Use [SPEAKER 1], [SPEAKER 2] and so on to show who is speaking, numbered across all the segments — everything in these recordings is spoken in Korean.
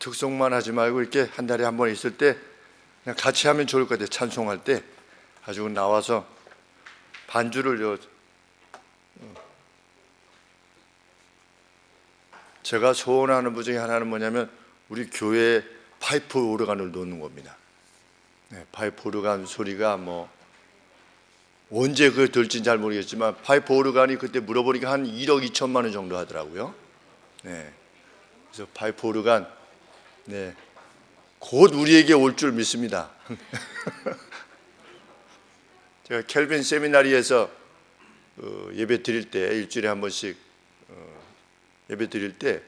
[SPEAKER 1] 특송만 하지 말고 이렇게 한 달에 한 번 있을 때 그냥 같이 하면 좋을 것 같아요. 찬송할 때 가지고 나와서 반주를 제가 소원하는 분 중에 하나는 뭐냐면 우리 교회에 파이프 오르간을 놓는 겁니다. 네, 파이프 오르간 소리가 뭐 언제 그게 될지는 잘 모르겠지만 파이프 오르간이 그때 물어보니까 한 1억 2천만 원 정도 하더라고요. 네, 그래서 파이프 오르간 네, 곧 우리에게 올 줄 믿습니다. 제가 켈빈 세미나리에서 예배 드릴 때 일주일에 한 번씩 예배 드릴 때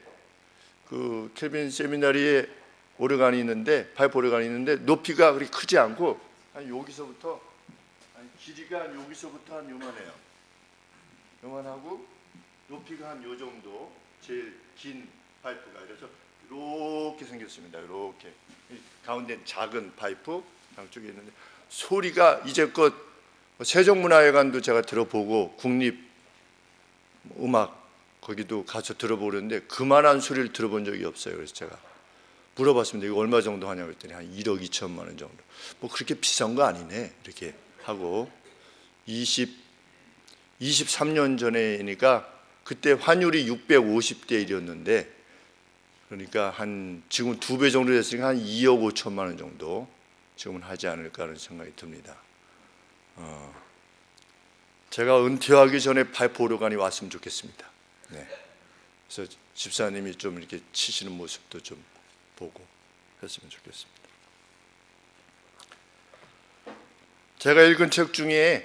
[SPEAKER 1] 그 켈빈 세미나리에 오르간이 있는데 파이프 오르간이 있는데 높이가 그렇게 크지 않고 한 여기서부터 길이가 한 여기서부터 한 요만해요. 요만하고 높이가 한 요 정도 제일 긴 파이프가 그래서 이렇게 생겼습니다. 이렇게 가운데 작은 파이프 양쪽에 있는데 소리가 이제껏 세종문화회관도 제가 들어보고 국립음악 거기도 가서 들어보는데 그만한 소리를 들어본 적이 없어요. 그래서 제가 물어봤습니다. 이거 얼마 정도 하냐고 했더니 한 1억 2천만 원 정도. 뭐 그렇게 비싼 거 아니네. 이렇게 하고 23년 전에니까 그때 환율이 650대 1이었는데 그러니까 한 지금 2배 정도 됐으니까 한 2억 5천만 원 정도 지금은 하지 않을까 하는 생각이 듭니다. 제가 은퇴하기 전에 파이프 오르간이 왔으면 좋겠습니다. 네. 그래서 집사님이 좀 이렇게 치시는 모습도 좀 보고 했으면 좋겠습니다. 제가 읽은 책 중에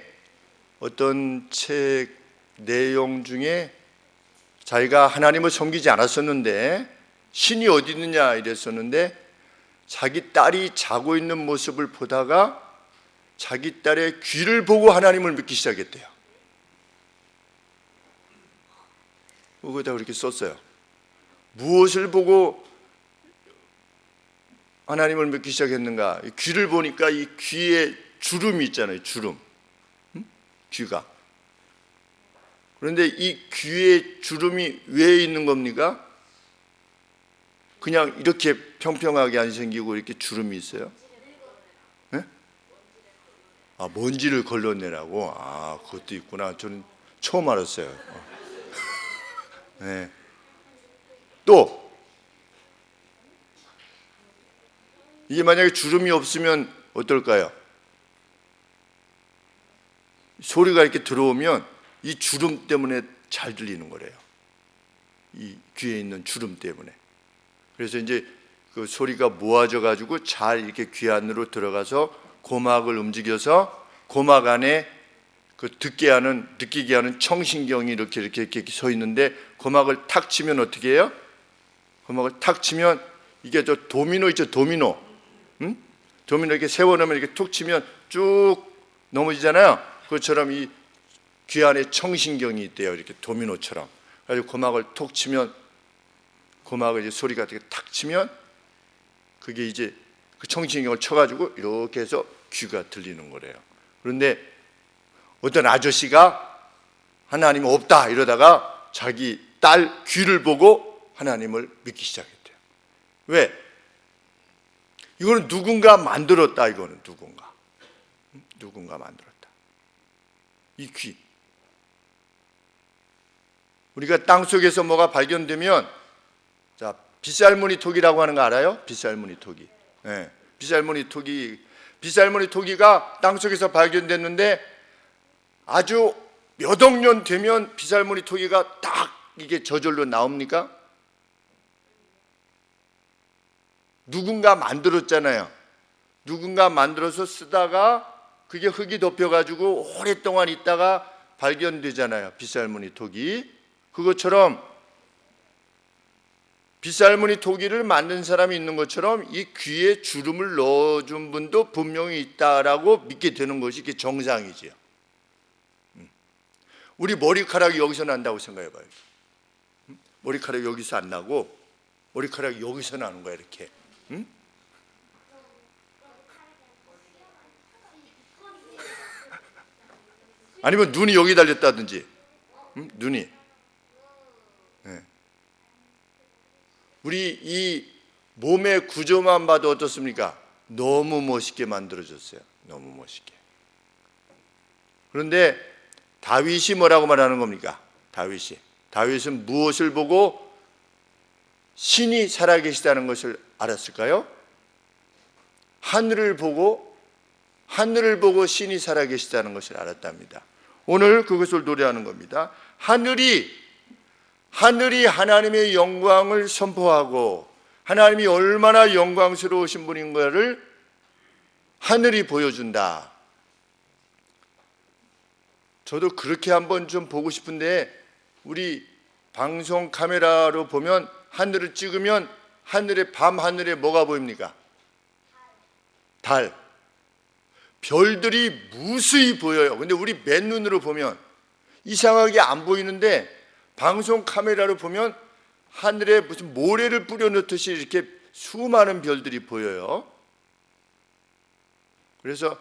[SPEAKER 1] 어떤 책 내용 중에 자기가 하나님을 섬기지 않았었는데 신이 어디 있느냐 이랬었는데 자기 딸이 자고 있는 모습을 보다가 자기 딸의 귀를 보고 하나님을 믿기 시작했대요. 거기다 그렇게 썼어요. 무엇을 보고 하나님을 믿기 시작했는가? 귀를 보니까 이 귀에 주름이 있잖아요. 주름. 귀가. 그런데 이 귀에 주름이 왜 있는 겁니까? 그냥 이렇게 평평하게 안 생기고 이렇게 주름이 있어요? 네? 아, 먼지를 걸러내라고? 아, 그것도 있구나. 저는 처음 알았어요. 네. 또 이게 만약에 주름이 없으면 어떨까요? 소리가 이렇게 들어오면 이 주름 때문에 잘 들리는 거래요. 이 귀에 있는 주름 때문에. 그래서 이제 그 소리가 모아져 가지고 잘 이렇게 귀 안으로 들어가서 고막을 움직여서 고막 안에 그 느끼게 하는 청신경이 이렇게 서 있는데 고막을 탁 치면 어떻게 해요? 고막을 탁 치면 이게 저 도미노 있죠, 도미노. 도미노 이렇게 세워놓으면 이렇게 툭 치면 쭉 넘어지잖아요. 그것처럼 이 귀 안에 청신경이 있대요. 이렇게 도미노처럼. 그래서 고막을 톡 치면 고막을 이제 소리가 이렇게 탁 치면 그게 이제 그 청신경을 쳐가지고 이렇게 해서 귀가 들리는 거래요. 그런데 어떤 아저씨가 하나님 없다 이러다가 자기 딸 귀를 보고 하나님을 믿기 시작했대요. 왜? 이거는 누군가 만들었다. 이거는 누군가 만들었다. 이 귀. 우리가 땅속에서 뭐가 발견되면 자, 빗살무늬 토기라고 하는 거 알아요? 빗살무늬 토기. 네, 빗살무늬 토기가 땅속에서 발견됐는데 아주 몇 억 년 되면 빗살무늬 토기가 딱 이게 저절로 나옵니까? 누군가 만들었잖아요. 누군가 만들어서 쓰다가 그게 흙이 덮여가지고 오랫동안 있다가 발견되잖아요. 빗살무늬 토기. 그것처럼 빗살무늬 토기를 만든 사람이 있는 것처럼 이 귀에 주름을 넣어준 분도 분명히 있다라고 믿게 되는 것이 이게 정상이지요. 우리 머리카락이 여기서 난다고 생각해봐요. 머리카락이 여기서 안 나고 머리카락이 여기서 나는 거야 이렇게. 아니면 눈이 여기 달렸다든지. 눈이. 네. 우리 이 몸의 구조만 봐도 어떻습니까? 너무 멋있게 만들어졌어요. 너무 멋있게. 그런데 다윗이 뭐라고 말하는 겁니까? 다윗은 무엇을 보고 신이 살아계시다는 것을 알았을까요? 하늘을 보고 신이 살아계시다는 것을 알았답니다. 오늘 그것을 노래하는 겁니다. 하늘이 하나님의 영광을 선포하고 하나님이 얼마나 영광스러우신 분인가를 하늘이 보여준다. 저도 그렇게 한번 좀 보고 싶은데, 우리 방송 카메라로 보면 하늘을 찍으면 밤 하늘에 뭐가 보입니까? 달. 별들이 무수히 보여요. 근데 우리 맨눈으로 보면 이상하게 안 보이는데, 방송 카메라로 보면 하늘에 무슨 모래를 뿌려 넣듯이 이렇게 수많은 별들이 보여요. 그래서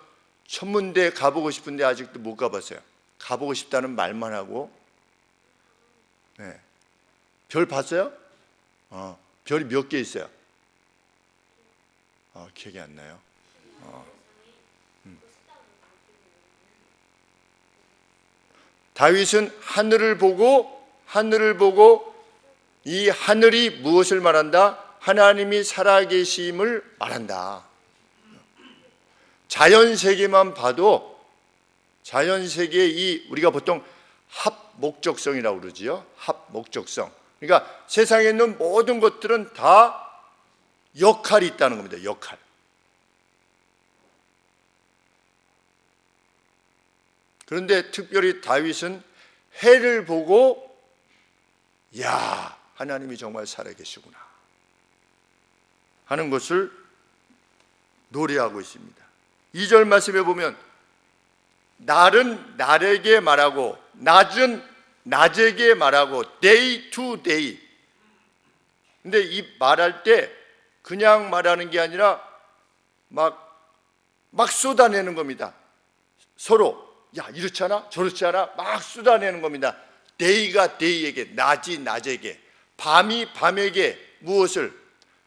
[SPEAKER 1] 천문대 가보고 싶은데 아직도 못 가봤어요. 가보고 싶다는 말만 하고. 네. 별 봤어요? 별이 몇 개 있어요? 기억이 안 나요. 다윗은 하늘을 보고 이 하늘이 무엇을 말한다? 하나님이 살아계심을 말한다. 자연세계만 봐도, 자연세계의 우리가 보통 합목적성이라고 그러지요. 합목적성. 그러니까 세상에 있는 모든 것들은 다 역할이 있다는 겁니다. 역할. 그런데 특별히 다윗은 해를 보고, 야, 하나님이 정말 살아계시구나 하는 것을 노래하고 있습니다. 2절 말씀에 보면 날은 날에게 말하고 낮은 낮에게 말하고 day to day. 근데 이 말할 때 그냥 말하는 게 아니라 막 쏟아내는 겁니다. 서로 야, 이렇지 않아? 저렇지 않아? 막 쏟아내는 겁니다. day가 day에게, 낮이 낮에게, 밤이 밤에게 무엇을?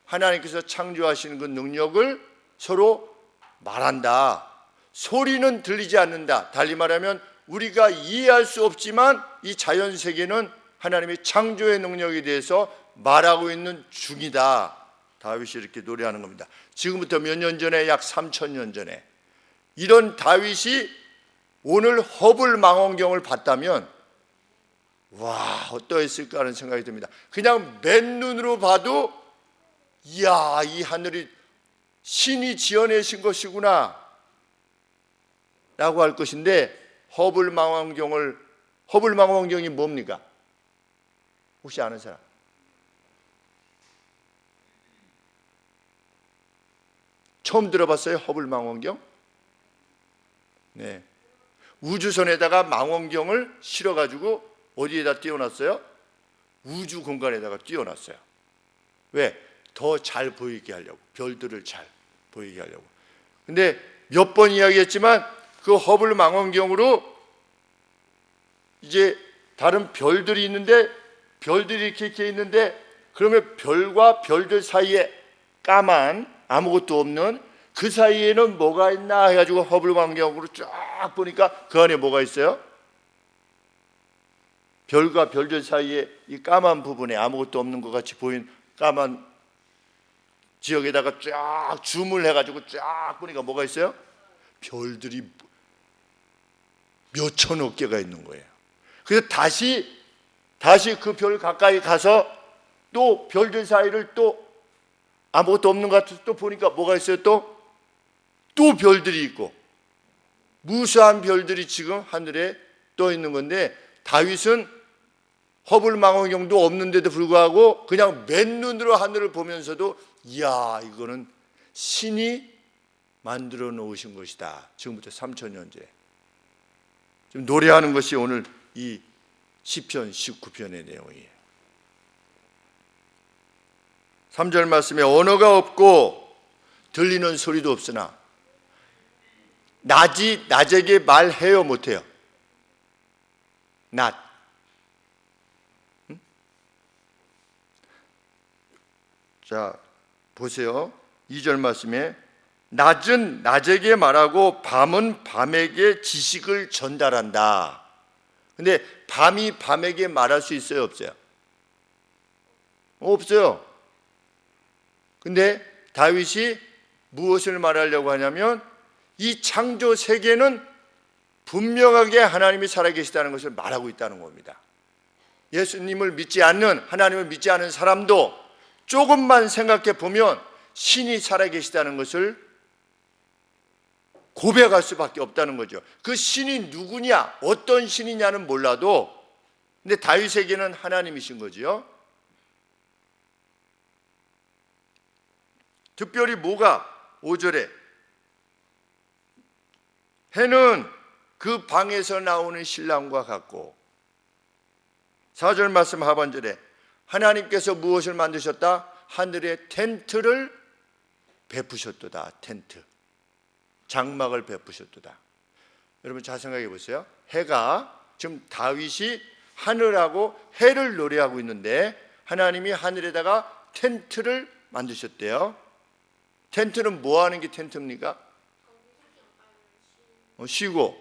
[SPEAKER 1] 하나님께서 창조하시는 그 능력을 서로 말한다. 소리는 들리지 않는다. 달리 말하면 우리가 이해할 수 없지만 이 자연세계는 하나님의 창조의 능력에 대해서 말하고 있는 중이다. 다윗이 이렇게 노래하는 겁니다. 지금부터 몇 년 전에, 약 3,000년 전에 이런 다윗이 오늘 허블 망원경을 봤다면 와, 어떠했을까 하는 생각이 듭니다. 그냥 맨눈으로 봐도 이야, 이 하늘이 신이 지어내신 것이구나 라고 할 것인데, 허블 망원경이 뭡니까? 혹시 아는 사람? 처음 들어봤어요? 허블 망원경? 네. 우주선에다가 망원경을 실어가지고 어디에다 띄워놨어요? 우주 공간에다가 띄워놨어요. 왜? 더 잘 보이게 하려고. 별들을 잘 보이게 하려고. 근데 몇 번 이야기했지만 그 허블 망원경으로 이제 다른 별들이 있는데, 별들이 이렇게 있는데, 그러면 별과 별들 사이에 까만 아무것도 없는 그 사이에는 뭐가 있나 해가지고 허블 망원경으로 쫙 보니까 그 안에 뭐가 있어요? 별과 별들 사이에 이 까만 부분에 아무것도 없는 것 같이 보인 까만 지역에다가 쫙 줌을 해가지고 쫙 보니까 뭐가 있어요? 별들이 몇천억 개가 있는 거예요. 그래서 다시 그 별 가까이 가서 또 별들 사이를 또 아무것도 없는 것 같아서 또 보니까 뭐가 있어요? 또 별들이 있고, 무수한 별들이 지금 하늘에 떠 있는 건데, 다윗은 허블 망원경도 없는데도 불구하고 그냥 맨눈으로 하늘을 보면서도 이야, 이거는 신이 만들어 놓으신 것이다. 지금부터 3,000년 전에 지금 노래하는 것이 오늘 이 시편 19편의 내용이에요. 3절 말씀에 언어가 없고 들리는 소리도 없으나 낮이 낮에게 말해요, 못해요? 낮. 자, 보세요. 2절 말씀에 낮은 낮에게 말하고 밤은 밤에게 지식을 전달한다. 근데 밤이 밤에게 말할 수 있어요, 없어요? 없어요. 근데 다윗이 무엇을 말하려고 하냐면 이 창조 세계는 분명하게 하나님이 살아계시다는 것을 말하고 있다는 겁니다. 예수님을 믿지 않는, 하나님을 믿지 않은 사람도 조금만 생각해 보면 신이 살아계시다는 것을 고백할 수밖에 없다는 거죠. 그 신이 누구냐, 어떤 신이냐는 몰라도, 근데 다윗에게는 하나님이신 거지요. 특별히 뭐가 5절에 해는 그 방에서 나오는 신랑과 같고, 4절 말씀 하반절에 하나님께서 무엇을 만드셨다? 하늘에 텐트를 베푸셨도다. 텐트, 장막을 베푸셨도다. 여러분 잘 생각해 보세요. 해가, 지금 다윗이 하늘하고 해를 노래하고 있는데 하나님이 하늘에다가 텐트를 만드셨대요. 텐트는 뭐 하는 게 텐트입니까? 쉬고,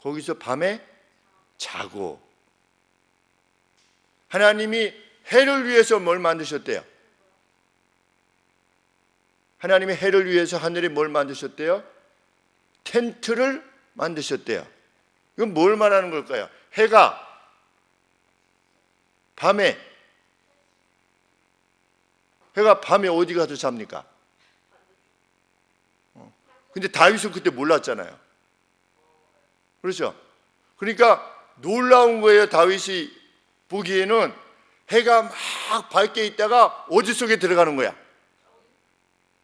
[SPEAKER 1] 거기서 밤에 자고. 하나님이 해를 위해서 뭘 만드셨대요? 하나님이 해를 위해서 하늘에 뭘 만드셨대요? 텐트를 만드셨대요. 이건 뭘 말하는 걸까요? 해가 밤에 어디 가서 잡니까? 근데 다윗은 그때 몰랐잖아요. 그렇죠? 그러니까 놀라운 거예요. 다윗이 보기에는 해가 막 밝게 있다가 어디 속에 들어가는 거야?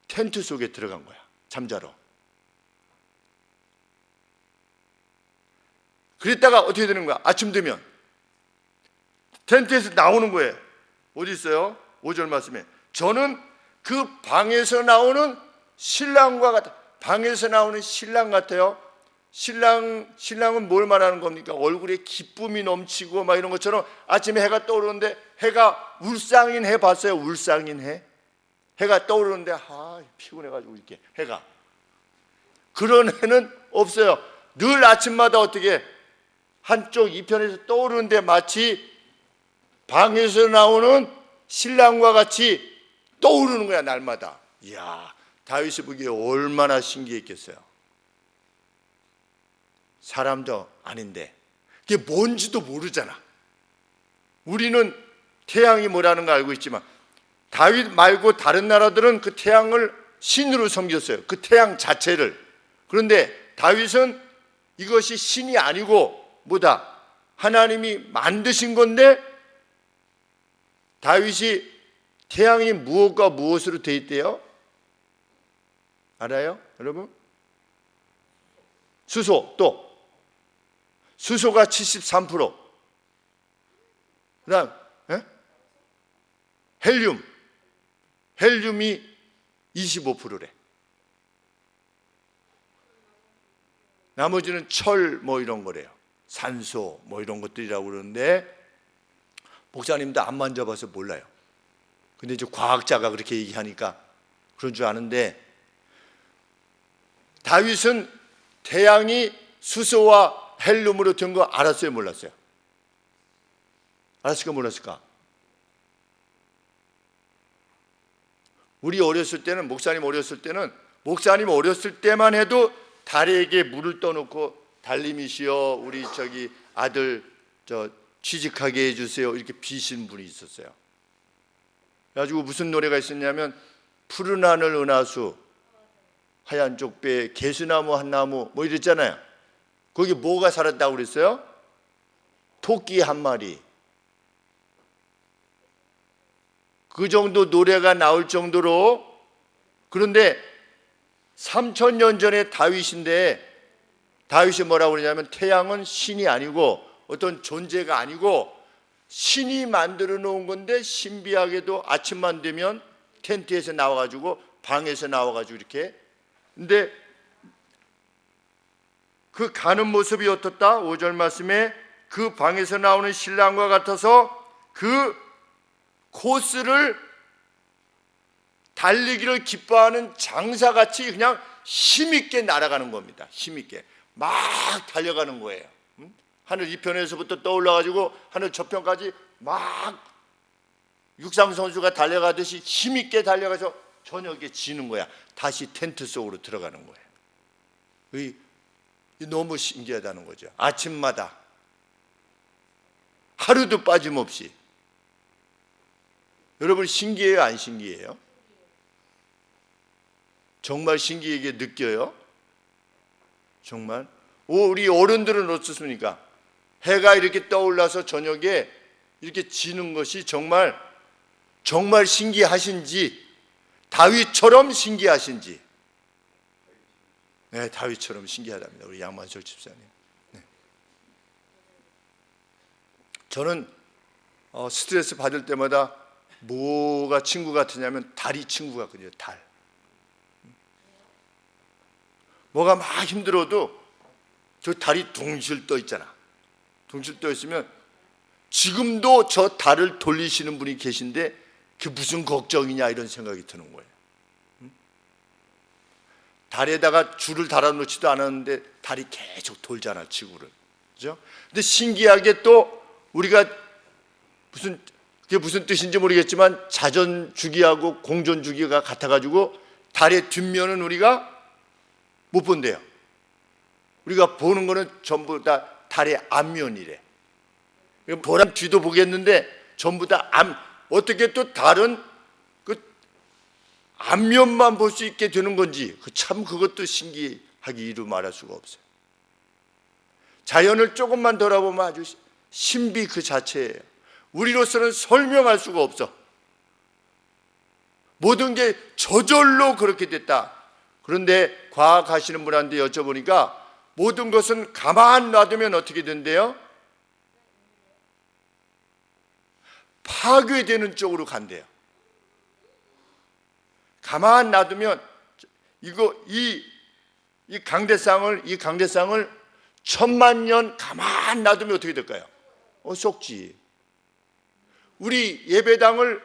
[SPEAKER 1] 텐트 속에 들어간 거야. 잠자러. 그랬다가 어떻게 되는 거야? 아침 되면 텐트에서 나오는 거예요. 어디 있어요? 5절 말씀에 저는 그 방에서 나오는 신랑과 같아. 방에서 나오는 신랑 같아요. 신랑은 뭘 말하는 겁니까? 얼굴에 기쁨이 넘치고 막 이런 것처럼 아침에 해가 떠오르는데, 해가 울상인 해 봤어요? 울상인 해? 해가 떠오르는데 피곤해가지고 이렇게 해가, 그런 해는 없어요. 늘 아침마다 어떻게 한쪽 이편에서 떠오르는데 마치 방에서 나오는 신랑과 같이 떠오르는 거야, 날마다. 이야, 다윗이 보기에 얼마나 신기했겠어요. 사람도 아닌데 그게 뭔지도 모르잖아. 우리는 태양이 뭐라는 거 알고 있지만 다윗 말고 다른 나라들은 그 태양을 신으로 섬겼어요. 그 태양 자체를. 그런데 다윗은 이것이 신이 아니고 뭐다? 하나님이 만드신 건데, 다윗이 태양이 무엇과 무엇으로 되어 있대요? 알아요? 여러분? 수소, 또 수소가 73%, 그 다음 헬륨이 25%래. 나머지는 철 뭐 이런 거래요. 산소 뭐 이런 것들이라고 그러는데 목사님도 안 만져봐서 몰라요. 근데 이제 과학자가 그렇게 얘기하니까 그런 줄 아는데, 다윗은 태양이 수소와 헬륨으로 된 거 알았어요, 몰랐어요? 알았을까 몰랐을까? 우리 어렸을 때는, 목사님 어렸을 때만 해도 달에게 물을 떠놓고 달님이시여 우리 아들 취직하게 해주세요 이렇게 비신 분이 있었어요. 그래가지고 무슨 노래가 있었냐면 푸른 하늘 은하수 하얀 쪽배 개수나무 한 나무 뭐 이랬잖아요. 거기 뭐가 살았다고 그랬어요? 토끼 한 마리. 그 정도 노래가 나올 정도로. 그런데 3000년 전에 다윗인데, 다윗이 뭐라고 그러냐면 태양은 신이 아니고 어떤 존재가 아니고 신이 만들어 놓은 건데, 신비하게도 아침만 되면 텐트에서 나와가지고 방에서 나와가지고 이렇게. 근데 그 가는 모습이 어떻다? 5절 말씀에 그 방에서 나오는 신랑과 같아서 그 코스를 달리기를 기뻐하는 장사같이 그냥 힘있게 날아가는 겁니다. 힘있게 막 달려가는 거예요. 하늘 이편에서부터 떠올라가지고 하늘 저편까지 막 육상 선수가 달려가듯이 힘있게 달려가서 저녁에 지는 거야. 다시 텐트 속으로 들어가는 거예요. 너무 신기하다는 거죠. 아침마다 하루도 빠짐없이. 여러분 신기해요, 안 신기해요? 정말 신기하게 느껴요? 정말? 우리 어른들은 어떻습니까? 해가 이렇게 떠올라서 저녁에 이렇게 지는 것이 정말 신기하신지, 다윗처럼 신기하신지. 네, 다윗처럼 신기하답니다. 우리 양만철 집사님. 네. 저는 스트레스 받을 때마다 뭐가 친구 같으냐면 달이 친구 같거든요. 달. 뭐가 막 힘들어도 저 달이 둥실 떠 있잖아. 둥실 떠 있으면 지금도 저 달을 돌리시는 분이 계신데 그게 무슨 걱정이냐 이런 생각이 드는 거예요. 달에다가 줄을 달아놓지도 않았는데 달이 계속 돌잖아, 지구를. 그죠? 근데 신기하게 또 우리가 그게 무슨 뜻인지 모르겠지만 자전주기하고 공전주기가 같아가지고 달의 뒷면은 우리가 못 본대요. 우리가 보는 거는 전부 다 달의 앞면이래. 보람 뒤도 보겠는데 전부 다 어떻게 또 달은 그 앞면만 볼 수 있게 되는 건지 참 그것도 신기하기 이루 말할 수가 없어요. 자연을 조금만 돌아보면 아주 신비 그 자체예요. 우리로서는 설명할 수가 없어. 모든 게 저절로 그렇게 됐다. 그런데 과학하시는 분한테 여쭤보니까 모든 것은 가만 놔두면 어떻게 된대요? 파괴되는 쪽으로 간대요. 가만 놔두면 이 강대상을 1000만 년 가만 놔두면 어떻게 될까요? 속지. 우리 예배당을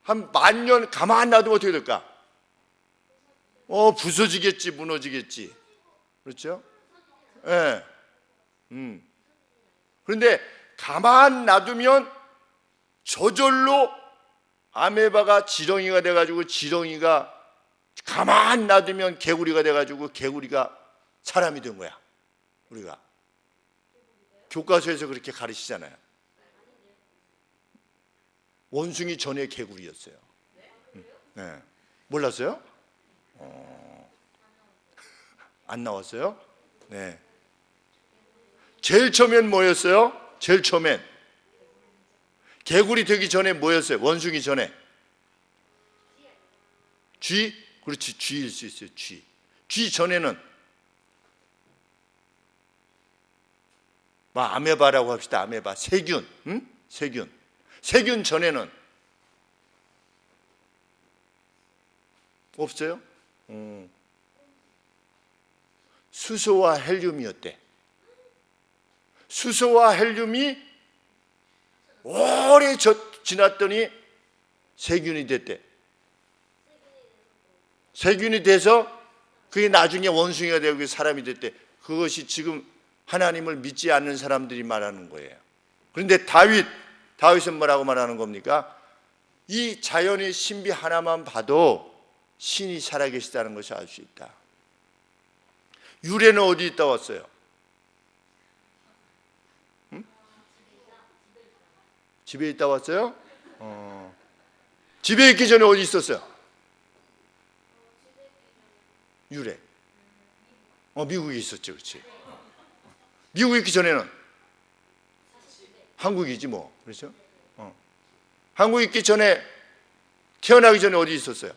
[SPEAKER 1] 한 10,000년 가만 놔두면 어떻게 될까? 부서지겠지, 무너지겠지. 그렇죠? 예. 그런데 가만 놔두면 저절로 아메바가 지렁이가 돼가지고 지렁이가 가만 놔두면 개구리가 돼가지고 개구리가 사람이 된 거야. 우리가 교과서에서 그렇게 가르치잖아요. 원숭이 전에 개구리였어요. 네. 몰랐어요? 안 나왔어요? 네. 제일 처음엔 뭐였어요? 제일 처음엔 개구리 되기 전에 뭐였어요? 원숭이 전에 쥐? 그렇지, 쥐일 수 있어요. 쥐 전에는 아메바라고 합시다. 아메바, 세균, 세균 전에는 없어요? 수소와 헬륨이었대. 수소와 헬륨이 오래 지났더니 세균이 됐대. 세균이 돼서 그게 나중에 원숭이가 되고 사람이 됐대. 그것이 지금 하나님을 믿지 않는 사람들이 말하는 거예요. 그런데 다윗은 뭐라고 말하는 겁니까? 이 자연의 신비 하나만 봐도 신이 살아계시다는 것을 알 수 있다. 유래는 어디 있다 왔어요? 집에 있다 왔어요? 집에 있기 전에 어디 있었어요? 유래. 미국에 있었죠, 그렇지? 미국에 있기 전에는 한국이지 뭐, 그렇죠? 한국에 있기 전에 태어나기 전에 어디 있었어요?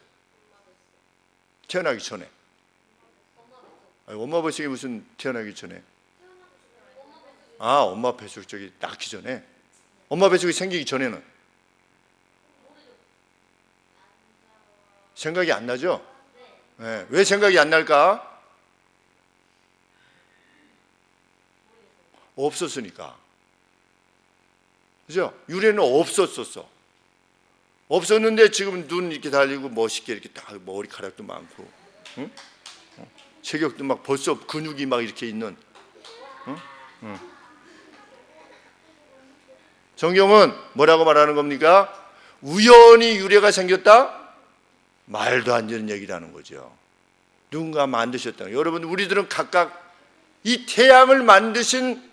[SPEAKER 1] 태어나기 전에. 엄마 뱃속에 무슨 태어나기 전에? 엄마 뱃속 저기 낳기 전에. 엄마 뱃속이 생기기 전에는 생각이 안 나죠? 네. 왜 생각이 안 날까? 없었으니까. 그죠? 유래는 없었었어. 없었는데 지금 눈 이렇게 달리고 멋있게 이렇게 딱 머리카락도 많고, 응? 체격도 막 벌써 근육이 막 이렇게 있는. 응? 응. 성경은 뭐라고 말하는 겁니까? 우연히 유래가 생겼다? 말도 안 되는 얘기라는 거죠. 누군가 만드셨다. 여러분, 우리들은 각각 이 태양을 만드신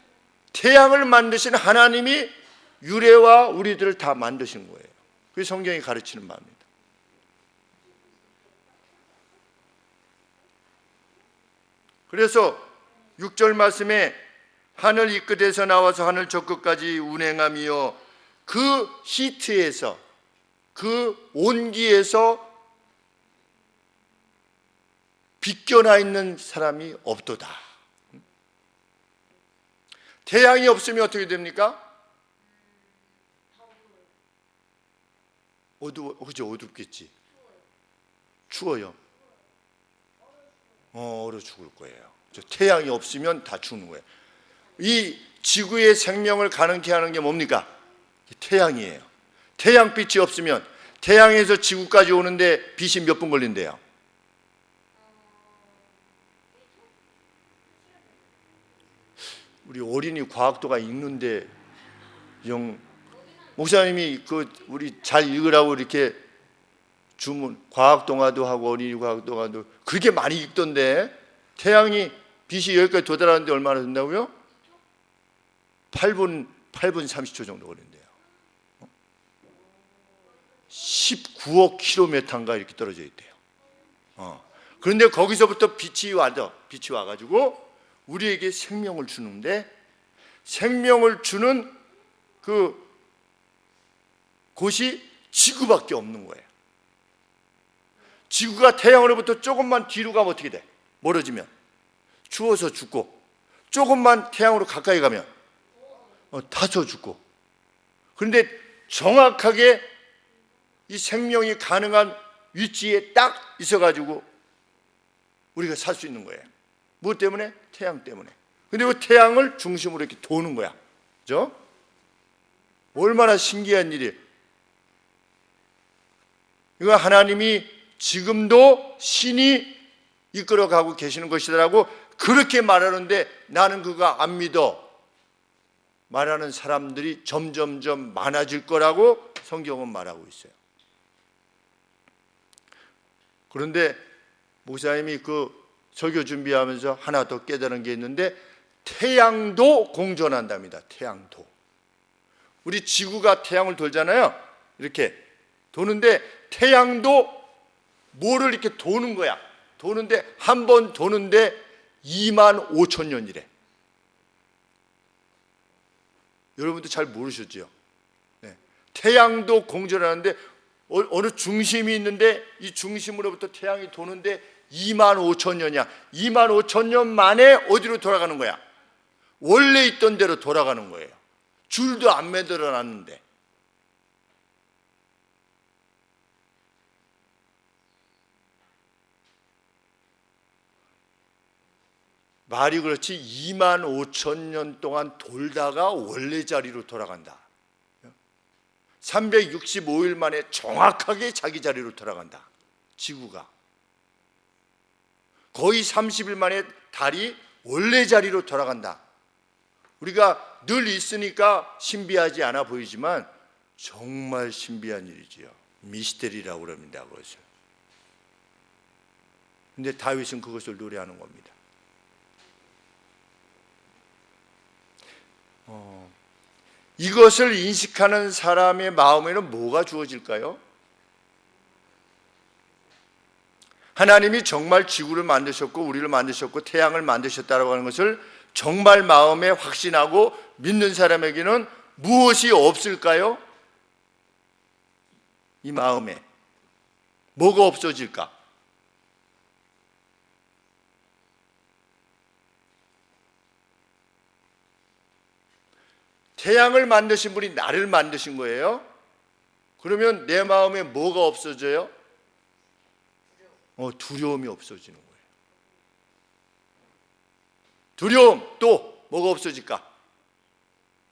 [SPEAKER 1] 하나님이 유래와 우리들을 다 만드신 거예요. 그게 성경이 가르치는 바입니다. 그래서 6절 말씀에 하늘 이 끝에서 나와서 하늘 저 끝까지 운행하며 그 히트에서, 그 온기에서 비껴나 있는 사람이 없도다. 태양이 없으면 어떻게 됩니까? 그죠? 어둡겠지. 추워요. 얼어 죽을 거예요. 태양이 없으면 다 죽는 거예요. 이 지구의 생명을 가능케 하는 게 뭡니까? 태양이에요. 태양빛이 없으면, 태양에서 지구까지 오는데 빛이 몇 분 걸린대요? 우리 어린이 과학도가 읽는데 목사님이 우리 잘 읽으라고 이렇게 주문, 과학 동화도 하고 어린이 과학 동화도 그렇게 많이 읽던데, 태양이 빛이 여기까지 도달하는데 얼마나 된다고요? 8분 30초 정도 걸린대요. 19억 킬로미터인가 이렇게 떨어져 있대요. 그런데 거기서부터 빛이 와가지고 우리에게 생명을 주는데, 생명을 주는 그 곳이 지구밖에 없는 거예요. 지구가 태양으로부터 조금만 뒤로 가면 어떻게 돼? 멀어지면 추워서 죽고, 조금만 태양으로 가까이 가면 타서 죽고. 그런데 정확하게 이 생명이 가능한 위치에 딱 있어가지고 우리가 살 수 있는 거예요. 무엇 때문에? 태양 때문에. 근데 그 태양을 중심으로 이렇게 도는 거야. 그죠? 얼마나 신기한 일이에요. 이거 하나님이 지금도 신이 이끌어가고 계시는 것이라고 그렇게 말하는데, 나는 그거 안 믿어 말하는 사람들이 점점점 많아질 거라고 성경은 말하고 있어요. 그런데 목사님이 그 설교 준비하면서 하나 더 깨달은 게 있는데, 태양도 공존한답니다. 태양도. 우리 지구가 태양을 돌잖아요. 이렇게 도는데 태양도 뭐를 이렇게 도는 거야. 도는데 한 번 도는데 25,000년이래. 여러분도 잘 모르셨죠? 네. 태양도 공존하는데 어느 중심이 있는데 이 중심으로부터 태양이 도는데 25,000년이야. 25,000년 만에 어디로 돌아가는 거야? 원래 있던 데로 돌아가는 거예요. 줄도 안 매달아 놨는데. 말이 그렇지 25,000년 동안 돌다가 원래 자리로 돌아간다. 365일 만에 정확하게 자기 자리로 돌아간다. 지구가. 거의 30일 만에 달이 원래 자리로 돌아간다. 우리가 늘 있으니까 신비하지 않아 보이지만 정말 신비한 일이지요. 미스테리라고 그럽니다. 그것을. 근데 다윗은 그것을 노래하는 겁니다. 이것을 인식하는 사람의 마음에는 뭐가 주어질까요? 하나님이 정말 지구를 만드셨고 우리를 만드셨고 태양을 만드셨다고 하는 것을 정말 마음에 확신하고 믿는 사람에게는 무엇이 없을까요? 이 마음에 뭐가 없어질까? 태양을 만드신 분이 나를 만드신 거예요. 그러면 내 마음에 뭐가 없어져요? 두려움이 없어지는 거예요. 두려움, 또 뭐가 없어질까?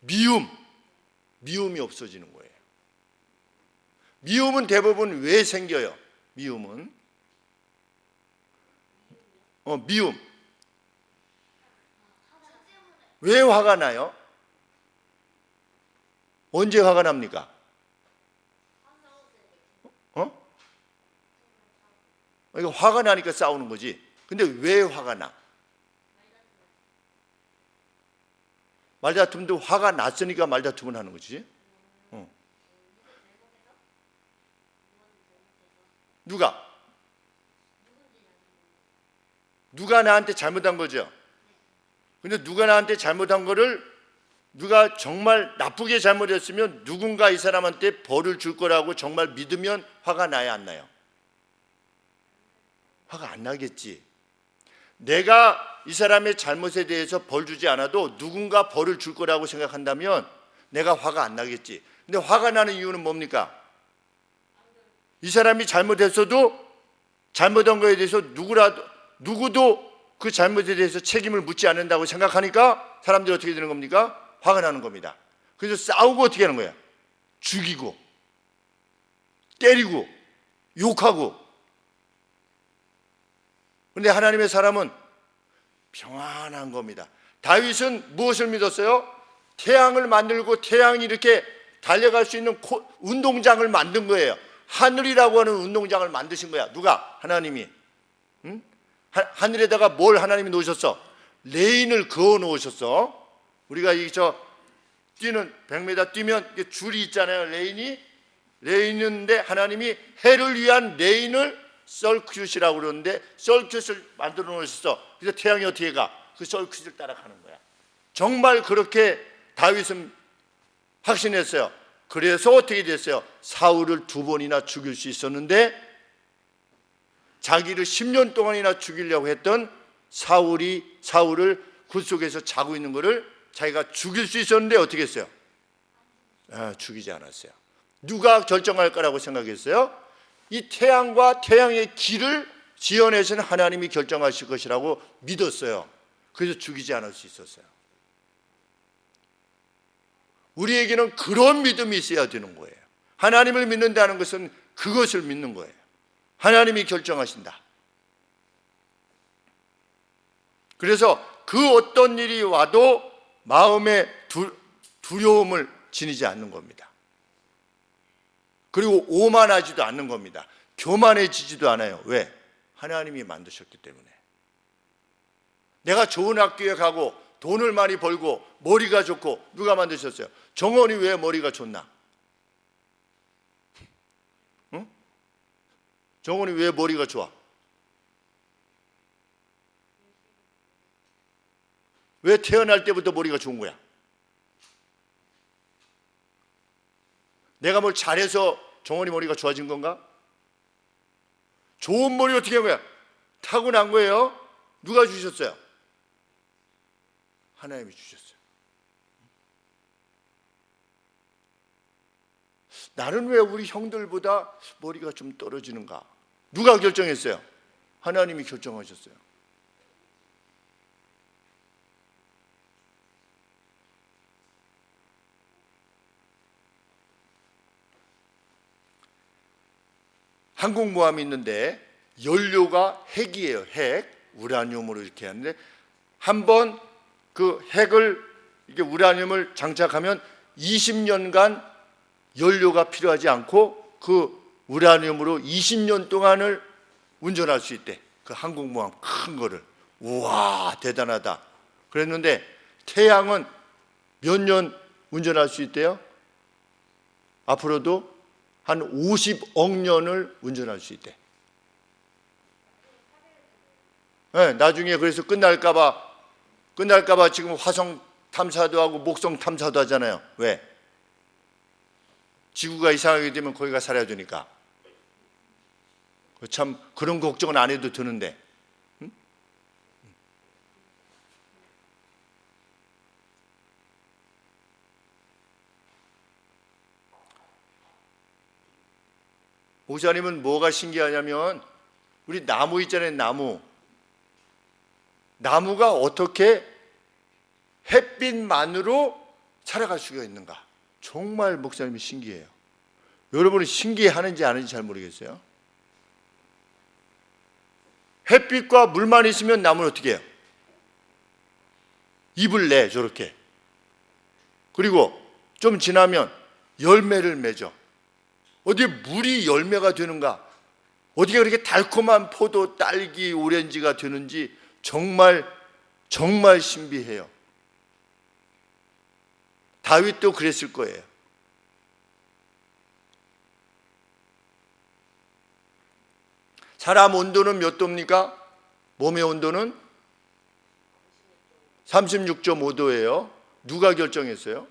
[SPEAKER 1] 미움이 없어지는 거예요. 미움은 대부분 왜 생겨요? 미움은 미움 왜 화가 나요? 언제 화가 납니까? 그러니까 화가 나니까 싸우는 거지. 근데 왜 화가 나? 말다툼도 화가 났으니까 말다툼을 하는 거지. 누가 나한테 잘못한 거죠? 근데 누가 나한테 잘못한 거를 누가 정말 나쁘게 잘못했으면 누군가 이 사람한테 벌을 줄 거라고 정말 믿으면 화가 나야 안 나요? 화가 안 나겠지. 내가 이 사람의 잘못에 대해서 벌 주지 않아도 누군가 벌을 줄 거라고 생각한다면 내가 화가 안 나겠지. 근데 화가 나는 이유는 뭡니까? 이 사람이 잘못했어도 잘못한 거에 대해서 누구도 그 잘못에 대해서 책임을 묻지 않는다고 생각하니까 사람들이 어떻게 되는 겁니까? 화가 나는 겁니다. 그래서 싸우고 어떻게 하는 거야? 죽이고 때리고 욕하고. 그런데 하나님의 사람은 평안한 겁니다. 다윗은 무엇을 믿었어요? 태양을 만들고 태양이 이렇게 달려갈 수 있는 운동장을 만든 거예요. 하늘이라고 하는 운동장을 만드신 거야. 누가? 하나님이. 응? 하늘에다가 뭘 하나님이 놓으셨어? 레인을 그어 놓으셨어. 우리가 뛰는 100m 뛰면 줄이 있잖아요. 레인인데 하나님이 해를 위한 레인을 서큐트라고 그러는데 서큐트를 만들어 놓으셨어. 그래서 태양이 어떻게 가? 그 서큐트를 따라가는 거야. 정말 그렇게 다윗은 확신했어요. 그래서 어떻게 됐어요? 사울을 2번이나 죽일 수 있었는데 자기를 10년 동안이나 죽이려고 했던 사울을 굴 속에서 자고 있는 것을 자기가 죽일 수 있었는데 어떻게 했어요? 죽이지 않았어요. 누가 결정할 거라고 생각했어요? 이 태양과 태양의 길을 지어내신 하나님이 결정하실 것이라고 믿었어요. 그래서 죽이지 않을 수 있었어요. 우리에게는 그런 믿음이 있어야 되는 거예요. 하나님을 믿는다는 것은 그것을 믿는 거예요. 하나님이 결정하신다. 그래서 그 어떤 일이 와도 마음에 두려움을 지니지 않는 겁니다. 그리고 오만하지도 않는 겁니다. 교만해지지도 않아요. 왜? 하나님이 만드셨기 때문에. 내가 좋은 학교에 가고 돈을 많이 벌고 머리가 좋고 누가 만드셨어요? 정원이 왜 머리가 좋나? 응? 정원이 왜 머리가 좋아? 왜 태어날 때부터 머리가 좋은 거야? 내가 뭘 잘해서 정원이 머리가 좋아진 건가? 좋은 머리 어떻게 한 거야? 타고난 거예요. 누가 주셨어요? 하나님이 주셨어요. 나는 왜 우리 형들보다 머리가 좀 떨어지는가? 누가 결정했어요? 하나님이 결정하셨어요. 항공모함이 있는데 연료가 핵이에요. 핵. 우라늄으로 이렇게 하는데 한번 그 핵을 이게 우라늄을 장착하면 20년간 연료가 필요하지 않고 그 우라늄으로 20년 동안을 운전할 수 있대. 그 항공모함 큰 거를. 우와, 대단하다. 그랬는데 태양은 몇 년 운전할 수 있대요? 앞으로도 한 50억 년을 운전할 수 있대. 네, 나중에 그래서 끝날까봐 지금 화성 탐사도 하고 목성 탐사도 하잖아요. 왜? 지구가 이상하게 되면 거기가 살아야 되니까. 참 그런 걱정은 안 해도 되는데. 응? 목사님은 뭐가 신기하냐면 우리 나무 있잖아요. 나무가 어떻게 햇빛만으로 살아갈 수가 있는가? 정말 목사님이 신기해요. 여러분은 신기하는지 아는지 잘 모르겠어요. 햇빛과 물만 있으면 나무는 어떻게 해요? 잎을 내, 저렇게. 그리고 좀 지나면 열매를 맺어. 어디에 물이 열매가 되는가? 어디가 그렇게 달콤한 포도, 딸기, 오렌지가 되는지 정말 신비해요. 다윗도 그랬을 거예요. 사람 온도는 몇 도입니까? 몸의 온도는 36.5도예요. 누가 결정했어요?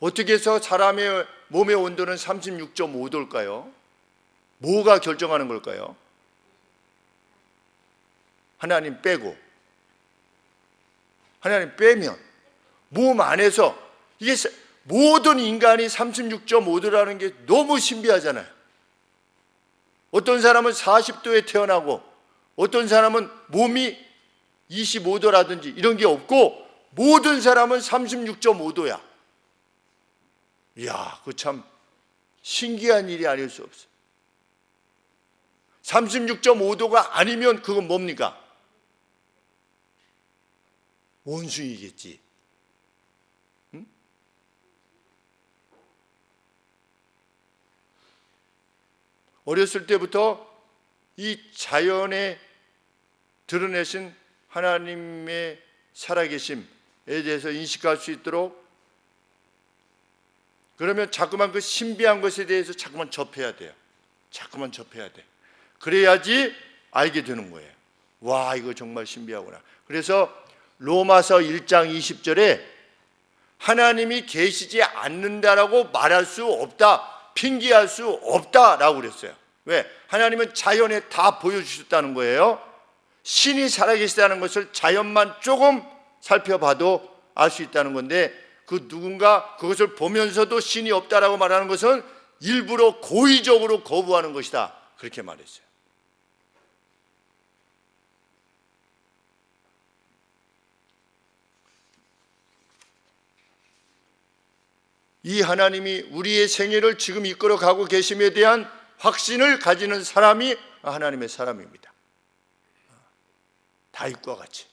[SPEAKER 1] 어떻게 해서 사람의 몸의 온도는 36.5도일까요? 뭐가 결정하는 걸까요? 하나님 빼고. 하나님 빼면 몸 안에서 이게 모든 인간이 36.5도라는 게 너무 신비하잖아요. 어떤 사람은 40도에 태어나고 어떤 사람은 몸이 25도라든지 이런 게 없고 모든 사람은 36.5도야. 이야, 그 참 신기한 일이 아닐 수 없어요. 36.5도가 아니면 그건 뭡니까? 원숭이겠지. 응? 어렸을 때부터 이 자연에 드러내신 하나님의 살아계심에 대해서 인식할 수 있도록, 그러면 자꾸만 그 신비한 것에 대해서 자꾸만 접해야 돼요. 자꾸만 접해야 돼. 그래야지 알게 되는 거예요. 와, 이거 정말 신비하구나. 그래서 로마서 1장 20절에 하나님이 계시지 않는다라고 말할 수 없다, 핑계할 수 없다라고 그랬어요. 왜? 하나님은 자연에 다 보여주셨다는 거예요. 신이 살아계시다는 것을 자연만 조금 살펴봐도 알 수 있다는 건데, 그 누군가 그것을 보면서도 신이 없다라고 말하는 것은 일부러 고의적으로 거부하는 것이다, 그렇게 말했어요. 이 하나님이 우리의 생애를 지금 이끌어가고 계심에 대한 확신을 가지는 사람이 하나님의 사람입니다. 다윗과 같이.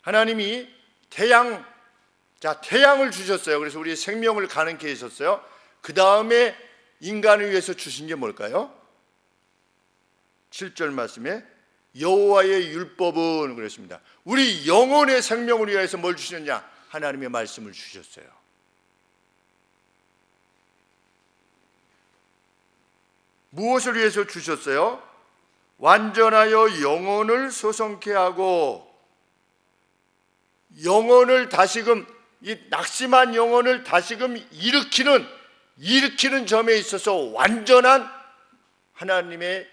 [SPEAKER 1] 하나님이 태양을 주셨어요. 그래서 우리의 생명을 가능케 해주셨어요. 그 다음에 인간을 위해서 주신 게 뭘까요? 7절 말씀에 여호와의 율법은 그랬습니다. 우리 영혼의 생명을 위해서 뭘 주셨냐? 하나님의 말씀을 주셨어요. 무엇을 위해서 주셨어요? 완전하여 영혼을 소성케 하고, 영혼을 다시금, 이 낙심한 영혼을 다시금 일으키는 점에 있어서 완전한 하나님의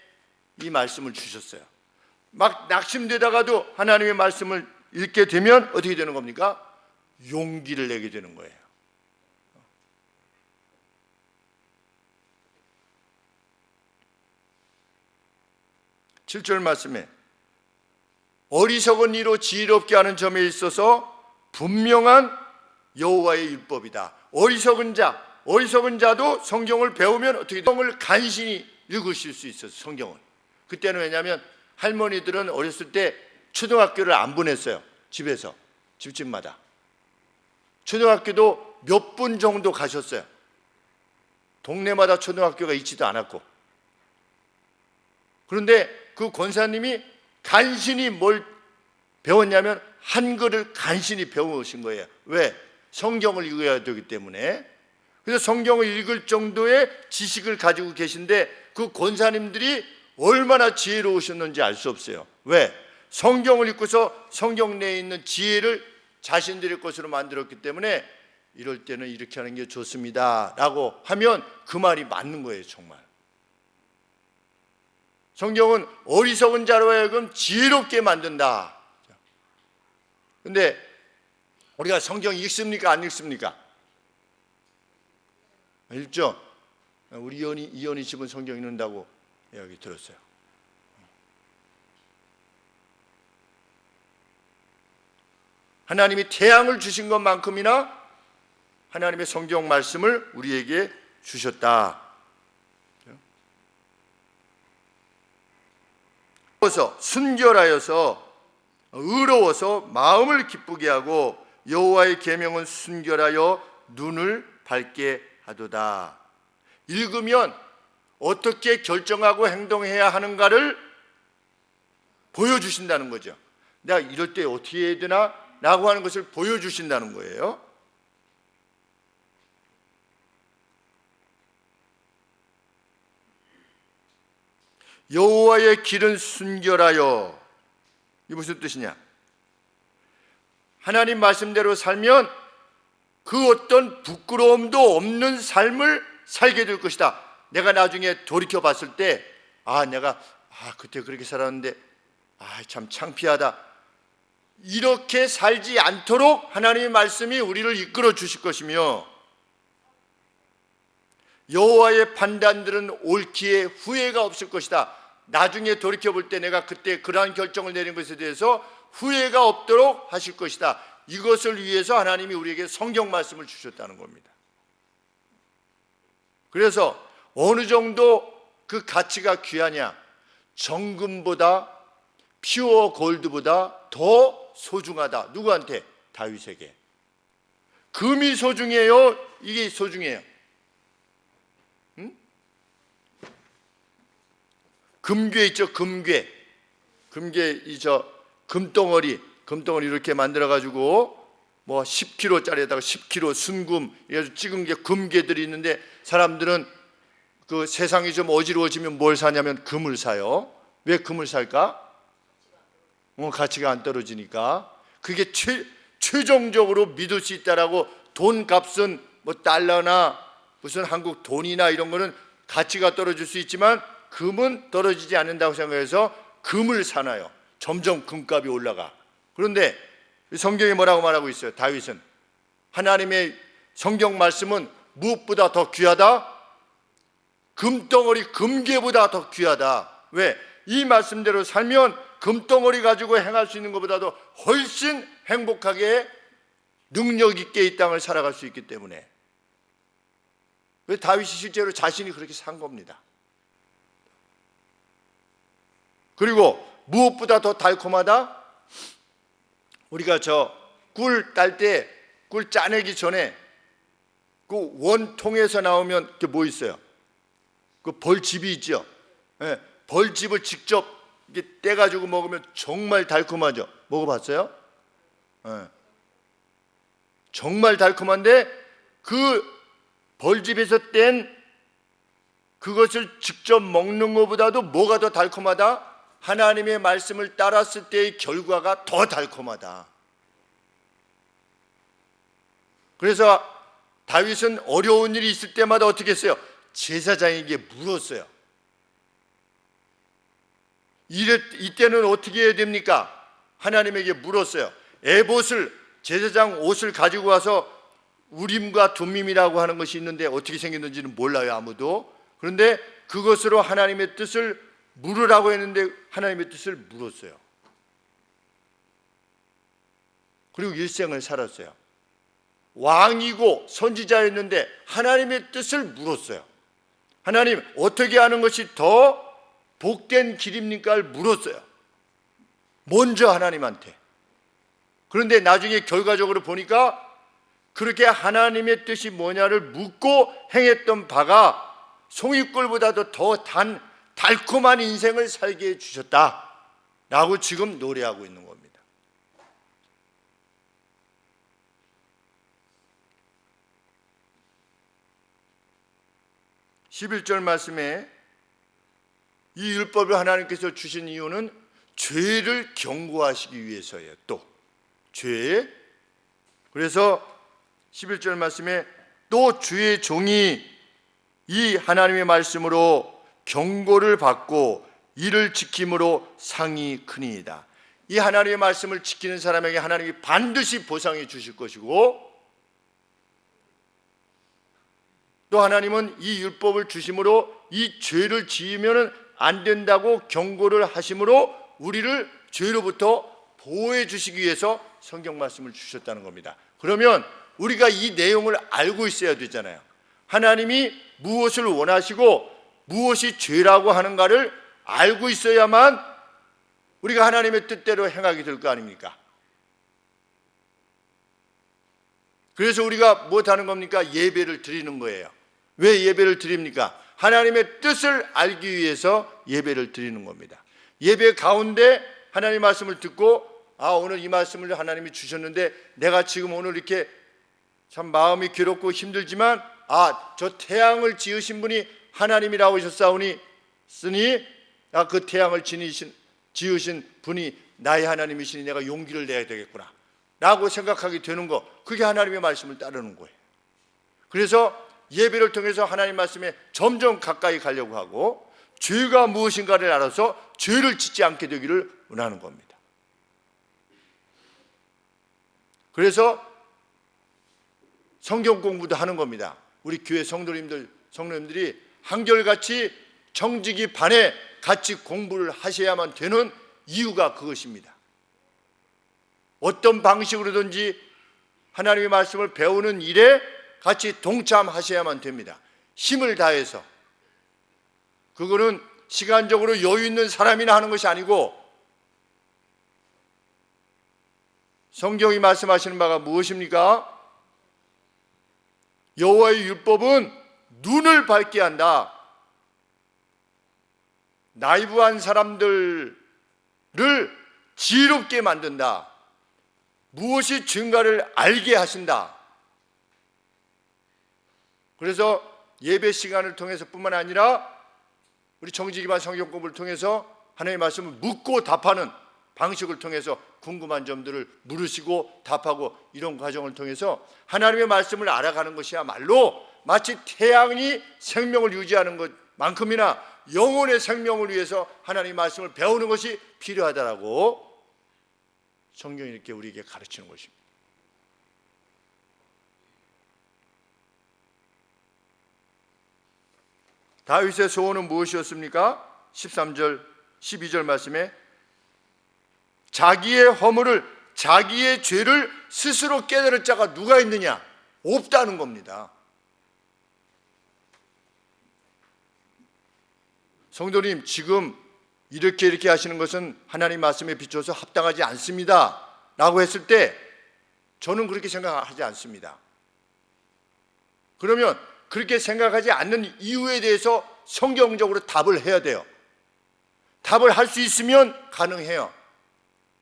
[SPEAKER 1] 이 말씀을 주셨어요. 막 낙심되다가도 하나님의 말씀을 읽게 되면 어떻게 되는 겁니까? 용기를 내게 되는 거예요. 칠 절 말씀에 어리석은 이로 지혜롭게 하는 점에 있어서 분명한 여호와의 율법이다. 어리석은 자도 성경을 배우면 어떻게 성경을 간신히 읽으실 수 있어요. 성경은. 그때는 왜냐하면 할머니들은 어렸을 때 초등학교를 안 보냈어요. 집집마다. 초등학교도 몇 분 정도 가셨어요. 동네마다 초등학교가 있지도 않았고. 그런데 그 권사님이 간신히 뭘 배웠냐면 한글을 간신히 배우신 거예요. 왜? 성경을 읽어야 되기 때문에. 그래서 성경을 읽을 정도의 지식을 가지고 계신데 그 권사님들이 얼마나 지혜로우셨는지 알 수 없어요. 왜? 성경을 읽고서 성경 내에 있는 지혜를 자신들의 것으로 만들었기 때문에 이럴 때는 이렇게 하는 게 좋습니다 라고 하면 그 말이 맞는 거예요. 정말 성경은 어리석은 자로 하여금 지혜롭게 만든다. 그런데 우리가 성경 읽습니까? 안 읽습니까? 읽죠? 우리 이현이 집은 성경 읽는다고 이야기 들었어요. 하나님이 태양을 주신 것만큼이나 하나님의 성경 말씀을 우리에게 주셨다. 순결하여서 의로워서 마음을 기쁘게 하고 여호와의 계명은 순결하여 눈을 밝게 하도다. 읽으면 어떻게 결정하고 행동해야 하는가를 보여주신다는 거죠. 내가 이럴 때 어떻게 해야 되나? 라고 하는 것을 보여주신다는 거예요. 여호와의 길은 순결하여, 이게 무슨 뜻이냐? 하나님 말씀대로 살면 그 어떤 부끄러움도 없는 삶을 살게 될 것이다. 내가 나중에 돌이켜 봤을 때 내가 그때 그렇게 살았는데 참 창피하다, 이렇게 살지 않도록 하나님의 말씀이 우리를 이끌어 주실 것이며, 여호와의 판단들은 옳기에 후회가 없을 것이다. 나중에 돌이켜 볼 때 내가 그때 그러한 결정을 내린 것에 대해서 후회가 없도록 하실 것이다. 이것을 위해서 하나님이 우리에게 성경 말씀을 주셨다는 겁니다. 그래서 어느 정도 그 가치가 귀하냐? 정금보다, 퓨어 골드보다 더 소중하다. 누구한테? 다윗에게. 금이 소중해요? 이게 소중해요? 금괴 있죠? 금괴 금덩어리 이렇게 만들어 가지고 뭐 10kg짜리에다가 10kg 순금 이래서 찍은 게 금괴들이 있는데, 사람들은 그 세상이 좀 어지러워지면 뭘 사냐면 금을 사요. 왜 금을 살까? 가치가 안 떨어지니까. 그게 최종적으로 믿을 수 있다라고. 돈 값은 뭐 달러나 무슨 한국 돈이나 이런 거는 가치가 떨어질 수 있지만 금은 떨어지지 않는다고 생각해서 금을 사나요. 점점 금값이 올라가. 그런데 성경이 뭐라고 말하고 있어요? 다윗은 하나님의 성경 말씀은 무엇보다 더 귀하다? 금덩어리, 금괴보다 더 귀하다. 왜? 이 말씀대로 살면 금덩어리 가지고 행할 수 있는 것보다도 훨씬 행복하게 능력 있게 이 땅을 살아갈 수 있기 때문에. 왜? 다윗이 실제로 자신이 그렇게 산 겁니다. 그리고 무엇보다 더 달콤하다? 우리가 꿀 딸 때, 꿀 짜내기 전에 그 원통에서 나오면 그게 뭐 있어요? 그 벌집이 있죠. 네, 벌집을 직접 이렇게 떼가지고 먹으면 정말 달콤하죠. 먹어봤어요? 네. 정말 달콤한데 그 벌집에서 뗀 그것을 직접 먹는 것보다도 뭐가 더 달콤하다? 하나님의 말씀을 따랐을 때의 결과가 더 달콤하다. 그래서 다윗은 어려운 일이 있을 때마다 어떻게 했어요? 제사장에게 물었어요. 이때는 어떻게 해야 됩니까? 하나님에게 물었어요. 에봇을, 제사장 옷을 가지고 와서 우림과 둠밈이라고 하는 것이 있는데 어떻게 생겼는지는 몰라요, 아무도. 그런데 그것으로 하나님의 뜻을 물으라고 했는데 하나님의 뜻을 물었어요. 그리고 일생을 살았어요. 왕이고 선지자였는데 하나님의 뜻을 물었어요. 하나님, 어떻게 하는 것이 더 복된 길입니까를 물었어요. 먼저 하나님한테. 그런데 나중에 결과적으로 보니까 그렇게 하나님의 뜻이 뭐냐를 묻고 행했던 바가 송이꿀보다도 더 달콤한 인생을 살게 해주셨다라고 지금 노래하고 있는 겁니다. (11절) 말씀에 이 율법을 하나님께서 주신 이유는 죄를 경고하시기 위해서예요. 또 죄. 그래서 11절 말씀에 또 주의 종이 이 하나님의 말씀으로 경고를 받고 이를 지킴으로 상이 크니이다. 이 하나님의 말씀을 지키는 사람에게 하나님이 반드시 보상해 주실 것이고, 또 하나님은 이 율법을 주심으로 이 죄를 지으면 안 된다고 경고를 하심으로 우리를 죄로부터 보호해 주시기 위해서 성경 말씀을 주셨다는 겁니다. 그러면 우리가 이 내용을 알고 있어야 되잖아요. 하나님이 무엇을 원하시고 무엇이 죄라고 하는가를 알고 있어야만 우리가 하나님의 뜻대로 행하게 될 거 아닙니까? 그래서 우리가 무엇하는 겁니까? 예배를 드리는 거예요. 왜 예배를 드립니까? 하나님의 뜻을 알기 위해서 예배를 드리는 겁니다. 예배 가운데 하나님 말씀을 듣고 오늘 이 말씀을 하나님이 주셨는데 내가 지금 오늘 이렇게 참 마음이 괴롭고 힘들지만 저 태양을 지으신 분이 하나님이라고 하셨사오니 그 태양을 지으신 분이 나의 하나님이시니 내가 용기를 내야 되겠구나 라고 생각하게 되는 거, 그게 하나님의 말씀을 따르는 거예요. 그래서 예배를 통해서 하나님 말씀에 점점 가까이 가려고 하고 죄가 무엇인가를 알아서 죄를 짓지 않게 되기를 원하는 겁니다. 그래서 성경 공부도 하는 겁니다. 우리 교회 성도님들이 한결같이 정직이 반에 같이 공부를 하셔야만 되는 이유가 그것입니다. 어떤 방식으로든지 하나님의 말씀을 배우는 일에 같이 동참하셔야만 됩니다. 힘을 다해서. 그거는 시간적으로 여유 있는 사람이나 하는 것이 아니고 성경이 말씀하시는 바가 무엇입니까? 여호와의 율법은 눈을 밝게 한다. 나이브한 사람들을 지혜롭게 만든다. 무엇이 죄인가를 알게 하신다. 그래서 예배 시간을 통해서 뿐만 아니라 우리 정직이반 성경 공부를 통해서 하나님의 말씀을 묻고 답하는 방식을 통해서 궁금한 점들을 물으시고 답하고 이런 과정을 통해서 하나님의 말씀을 알아가는 것이야말로 마치 태양이 생명을 유지하는 것만큼이나 영혼의 생명을 위해서 하나님의 말씀을 배우는 것이 필요하다라고 성경이 이렇게 우리에게 가르치는 것입니다. 다윗의 소원은 무엇이었습니까? 13절, 12절 말씀에 자기의 허물을, 자기의 죄를 스스로 깨달을 자가 누가 있느냐? 없다는 겁니다. 성도님, 지금 이렇게 하시는 것은 하나님 말씀에 비춰서 합당하지 않습니다 라고 했을 때 저는 그렇게 생각하지 않습니다. 그러면 그렇게 생각하지 않는 이유에 대해서 성경적으로 답을 해야 돼요. 답을 할 수 있으면 가능해요.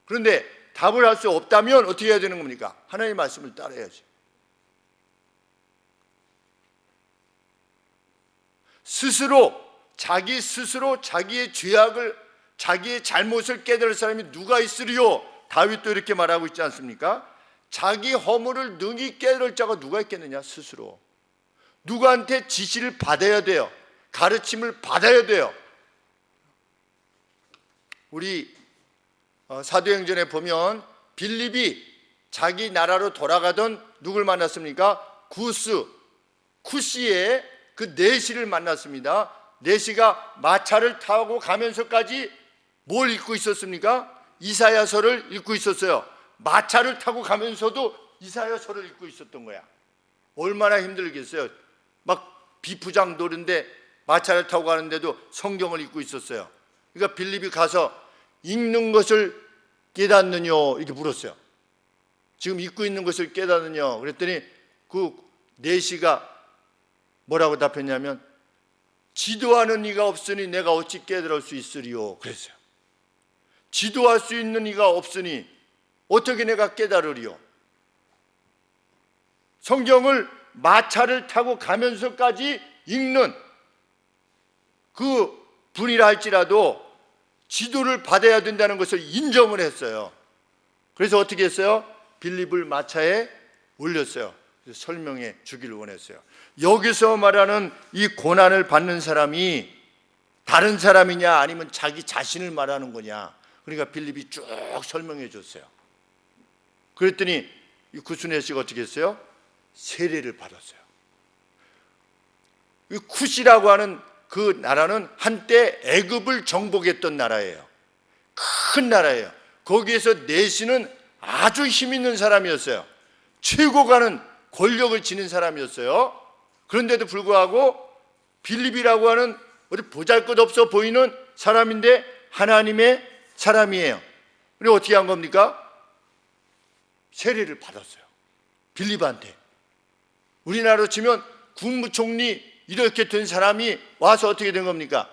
[SPEAKER 1] 그런데 답을 할 수 없다면 어떻게 해야 되는 겁니까? 하나님의 말씀을 따라야지. 자기 스스로 자기의 죄악을, 자기의 잘못을 깨달을 사람이 누가 있으리요? 다윗도 이렇게 말하고 있지 않습니까? 자기 허물을 능히 깨달을 자가 누가 있겠느냐? 스스로. 누구한테 지시를 받아야 돼요. 가르침을 받아야 돼요. 우리 사도행전에 보면 빌립이 자기 나라로 돌아가던 누굴 만났습니까? 쿠시의 그 내시를 만났습니다. 내시가 마차를 타고 가면서까지 뭘 읽고 있었습니까? 이사야서를 읽고 있었어요. 마차를 타고 가면서도 이사야서를 읽고 있었던 거야. 얼마나 힘들겠어요. 막 비프장도른데 마차를 타고 가는데도 성경을 읽고 있었어요. 그러니까 빌립이 가서 읽는 것을 깨닫느냐 이렇게 물었어요. 지금 읽고 있는 것을 깨닫느냐 그랬더니 그 내시가 뭐라고 답했냐면 지도하는 이가 없으니 내가 어찌 깨달을 수 있으리요 그랬어요. 지도할 수 있는 이가 없으니 어떻게 내가 깨달으리요? 성경을 마차를 타고 가면서까지 읽는 그 분이라 할지라도 지도를 받아야 된다는 것을 인정을 했어요. 그래서 어떻게 했어요? 빌립을 마차에 올렸어요. 그래서 설명해 주기를 원했어요. 여기서 말하는 이 고난을 받는 사람이 다른 사람이냐 아니면 자기 자신을 말하는 거냐. 그러니까 빌립이 쭉 설명해 줬어요. 그랬더니 이 구스네 씨가 어떻게 했어요? 세례를 받았어요. 이 쿠시라고 하는 그 나라는 한때 애굽을 정복했던 나라예요. 큰 나라예요. 거기에서 내시는 아주 힘 있는 사람이었어요. 최고 가는 권력을 지닌 사람이었어요. 그런데도 불구하고 빌립이라고 하는 어디 보잘것없어 보이는 사람인데 하나님의 사람이에요. 그리고 어떻게 한 겁니까? 세례를 받았어요. 빌립한테. 우리나라로 치면 국무총리 이렇게 된 사람이 와서 어떻게 된 겁니까?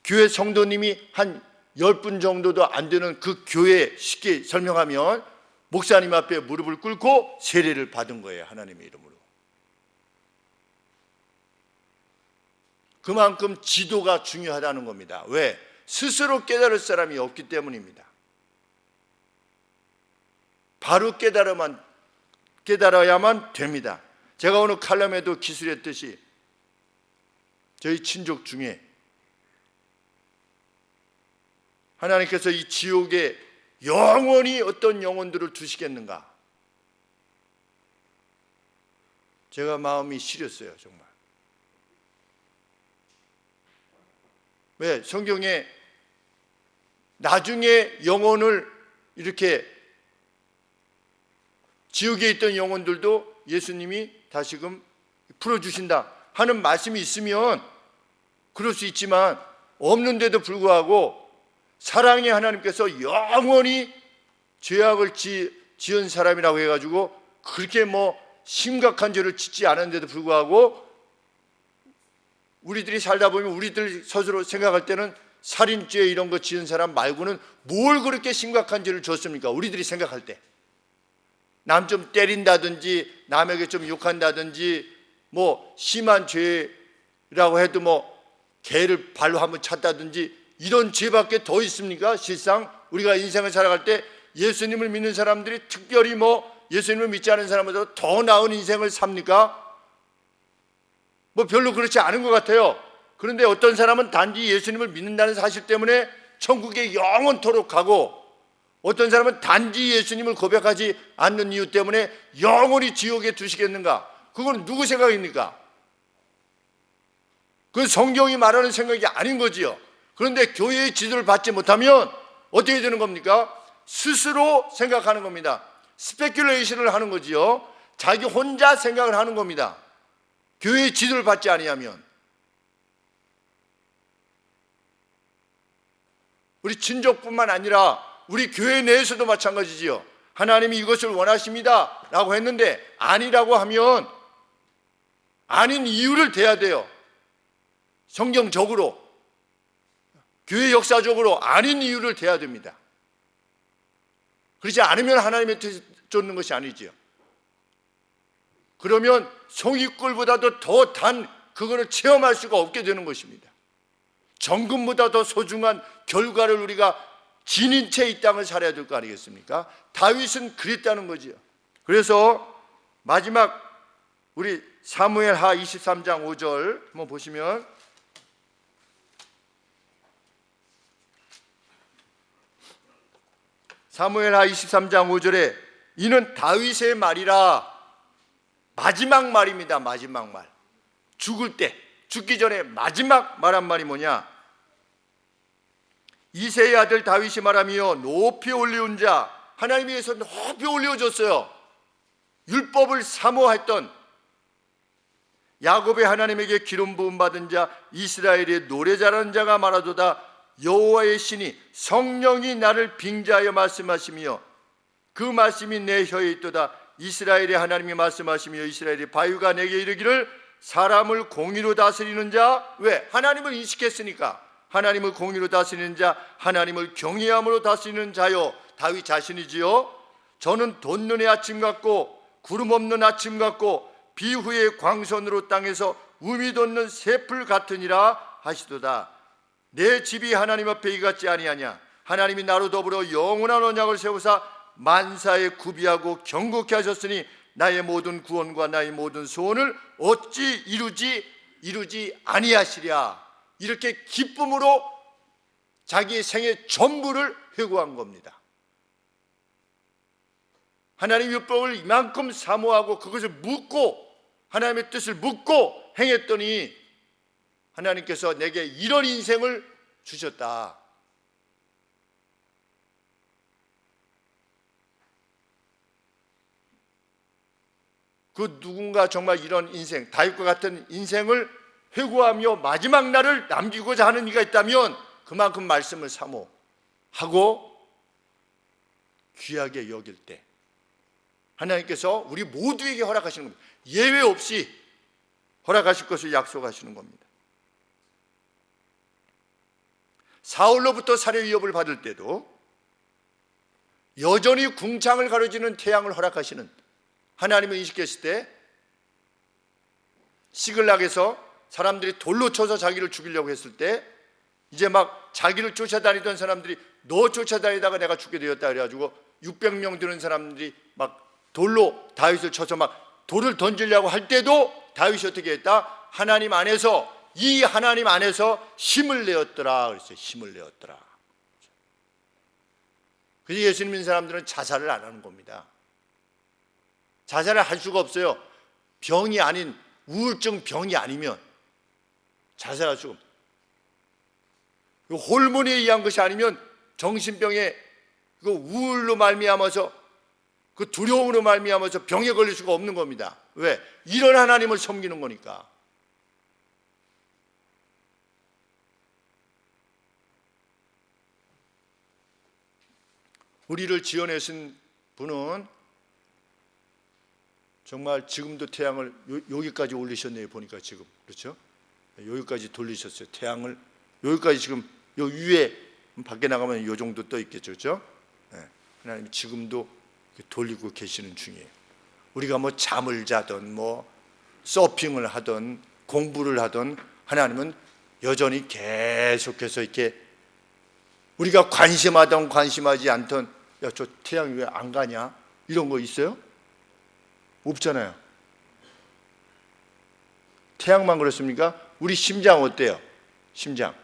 [SPEAKER 1] 교회 성도님이 한 10분 정도도 안 되는 그 교회, 쉽게 설명하면 목사님 앞에 무릎을 꿇고 세례를 받은 거예요. 하나님의 이름으로. 그만큼 지도가 중요하다는 겁니다. 왜? 스스로 깨달을 사람이 없기 때문입니다. 바로 깨달아야만 됩니다. 제가 오늘 칼럼에도 기술했듯이 저희 친족 중에 하나님께서 이 지옥에 영원히 어떤 영혼들을 두시겠는가? 제가 마음이 시렸어요, 정말. 왜? 성경에 나중에 영혼을 이렇게 지옥에 있던 영혼들도 예수님이 다시금 풀어주신다 하는 말씀이 있으면 그럴 수 있지만 없는데도 불구하고 사랑의 하나님께서 영원히 죄악을 지은 사람이라고 해가지고 그렇게 심각한 죄를 짓지 않았는데도 불구하고 우리들이 살다 보면 우리들 스스로 생각할 때는 살인죄 이런 거 지은 사람 말고는 뭘 그렇게 심각한 죄를 졌습니까? 우리들이 생각할 때 남 좀 때린다든지 남에게 좀 욕한다든지 심한 죄라고 해도 개를 발로 한번 찼다든지 이런 죄밖에 더 있습니까? 실상 우리가 인생을 살아갈 때 예수님을 믿는 사람들이 특별히 예수님을 믿지 않은 사람보다 더 나은 인생을 삽니까? 별로 그렇지 않은 것 같아요. 그런데 어떤 사람은 단지 예수님을 믿는다는 사실 때문에 천국에 영원토록 가고 어떤 사람은 단지 예수님을 고백하지 않는 이유 때문에 영원히 지옥에 두시겠는가? 그건 누구 생각입니까? 그건 성경이 말하는 생각이 아닌 거지요. 그런데 교회의 지도를 받지 못하면 어떻게 되는 겁니까? 스스로 생각하는 겁니다. 스페큘레이션을 하는 거지요. 자기 혼자 생각을 하는 겁니다. 교회의 지도를 받지 아니하면. 우리 친족뿐만 아니라 우리 교회 내에서도 마찬가지지요. 하나님이 이것을 원하십니다 라고 했는데 아니라고 하면 아닌 이유를 대야 돼요. 성경적으로 교회 역사적으로 아닌 이유를 대야 됩니다. 그렇지 않으면 하나님의 뜻을 쫓는 것이 아니지요. 그러면 송이꿀보다도 더 단 그거를 체험할 수가 없게 되는 것입니다. 정금보다 더 소중한 결과를 우리가 지닌 채 이 땅을 살아야 될 거 아니겠습니까? 다윗은 그랬다는 거지요. 그래서 마지막 우리 사무엘하 23장 5절 한번 보시면 사무엘하 23장 5절에 이는 다윗의 말이라 마지막 말입니다. 마지막 말. 죽을 때, 죽기 전에 마지막 말한 말이 뭐냐? 이새의 아들 다윗이 말하며 높이 올리운 자, 하나님 위해서 높이 올려줬어요. 율법을 사모했던 야곱의 하나님에게 기름 부음 받은 자, 이스라엘의 노래 잘하는 자가 말하도다. 여호와의 신이 성령이 나를 빙자하여 말씀하시며 그 말씀이 내 혀에 있도다. 이스라엘의 하나님이 말씀하시며 이스라엘의 바위가 내게 이르기를 사람을 공의로 다스리는 자, 왜? 하나님을 인식했으니까. 하나님을 공의로 다스리는 자, 하나님을 경외함으로 다스리는 자요. 다윗 자신이지요. 저는 돋는 아침 같고 구름 없는 아침 같고 비후의 광선으로 땅에서 우미 돋는 새풀 같으니라 하시도다. 내 집이 하나님 앞에 이같지 아니하냐? 하나님이 나로 더불어 영원한 언약을 세우사 만사에 구비하고 경고케 하셨으니 나의 모든 구원과 나의 모든 소원을 어찌 이루지 아니하시랴. 이렇게 기쁨으로 자기의 생애 전부를 회고한 겁니다. 하나님의 율법을 이만큼 사모하고 그것을 묻고 하나님의 뜻을 묻고 행했더니 하나님께서 내게 이런 인생을 주셨다. 그 누군가 정말 이런 인생, 다윗과 같은 인생을 회고하며 마지막 날을 남기고자 하는 이가 있다면 그만큼 말씀을 사모하고 귀하게 여길 때 하나님께서 우리 모두에게 허락하시는 겁니다. 예외 없이 허락하실 것을 약속하시는 겁니다. 사울로부터 살해 위협을 받을 때도 여전히 궁창을 가로지는 태양을 허락하시는 하나님을 인식했을 때 시글락에서 사람들이 돌로 쳐서 자기를 죽이려고 했을 때 이제 막 자기를 쫓아다니던 사람들이 너 쫓아다니다가 내가 죽게 되었다 그래가지고 600명 되는 사람들이 막 돌로 다윗을 쳐서 막 돌을 던지려고 할 때도 다윗이 어떻게 했다? 하나님 안에서, 이 하나님 안에서 힘을 내었더라 그랬어요. 힘을 내었더라. 그래서 예수님 믿는 사람들은 자살을 안 하는 겁니다. 자살을 할 수가 없어요. 병이 아닌, 우울증 병이 아니면 자살할 수가 없어요. 호르몬에 의한 것이 아니면 정신병에 그 우울로 말미암아서 그 두려움으로 말미암아서 병에 걸릴 수가 없는 겁니다. 왜? 이런 하나님을 섬기는 거니까. 우리를 지어내신 분은 정말 지금도 태양을 여기까지 올리셨네요. 보니까 지금 그렇죠? 여기까지 돌리셨어요. 태양을 여기까지 지금 요 위에 밖에 나가면 요 정도 떠 있겠죠, 그렇죠? 네. 하나님이 지금도 돌리고 계시는 중이에요. 우리가 뭐 잠을 자든 뭐 서핑을 하든 공부를 하든 하나님은 여전히 계속해서 이렇게 우리가 관심하던 관심하지 않던 야, 저 태양이 왜 안 가냐? 이런 거 있어요? 없잖아요. 태양만 그렇습니까? 우리 심장 어때요? 심장.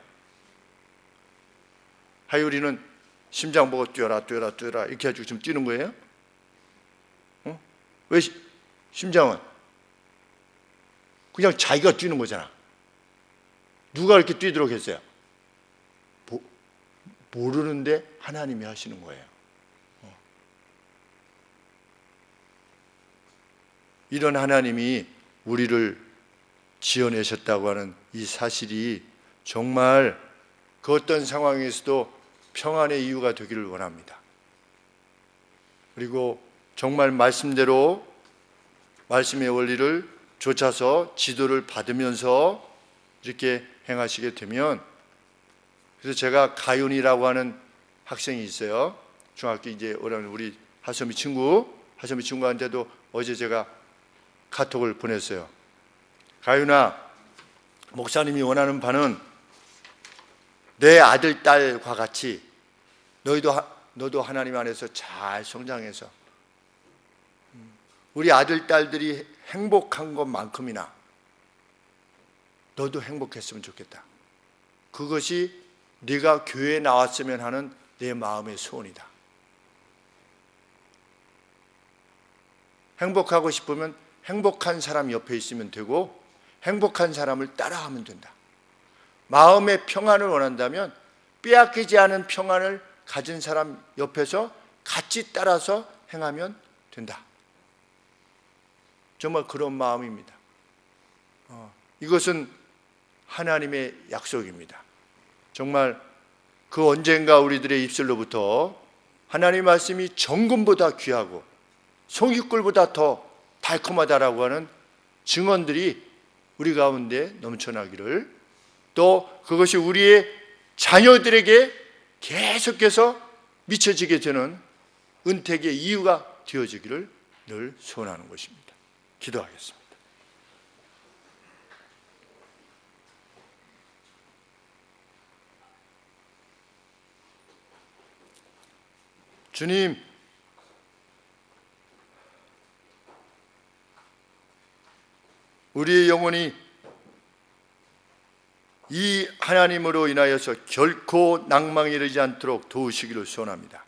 [SPEAKER 1] 하율이는 심장 보고 뛰어라 뛰어라 뛰어라 이렇게 해가지고 지금 뛰는 거예요? 왜 심장은? 그냥 자기가 뛰는 거잖아. 누가 이렇게 뛰도록 했어요? 모르는데 하나님이 하시는 거예요. 이런 하나님이 우리를 지어내셨다고 하는 이 사실이 정말 그 어떤 상황에서도 평안의 이유가 되기를 원합니다. 그리고 정말 말씀대로 말씀의 원리를 좇아서 지도를 받으면서 이렇게 행하시게 되면, 그래서 제가 가윤이라고 하는 학생이 있어요. 중학교 이제 오라는 우리 하소미 친구한테도 어제 제가 카톡을 보냈어요. 가윤아, 목사님이 원하는 바는 내 아들, 딸과 같이 너도 하나님 안에서 잘 성장해서 우리 아들, 딸들이 행복한 것만큼이나 너도 행복했으면 좋겠다. 그것이 네가 교회에 나왔으면 하는 내 마음의 소원이다. 행복하고 싶으면 행복한 사람 옆에 있으면 되고 행복한 사람을 따라하면 된다. 마음의 평안을 원한다면 빼앗기지 않은 평안을 가진 사람 옆에서 같이 따라서 행하면 된다. 정말 그런 마음입니다. 이것은 하나님의 약속입니다. 정말 그 언젠가 우리들의 입술로부터 하나님의 말씀이 정금보다 귀하고 송이꿀보다 더 달콤하다라고 하는 증언들이 우리 가운데 넘쳐나기를, 또 그것이 우리의 자녀들에게 계속해서 미쳐지게 되는 은택의 이유가 되어지기를 늘 소원하는 것입니다. 기도하겠습니다. 주님, 우리의 영혼이 이 하나님으로 인하여서 결코 낭망에 이르지 않도록 도우시기를 소원합니다.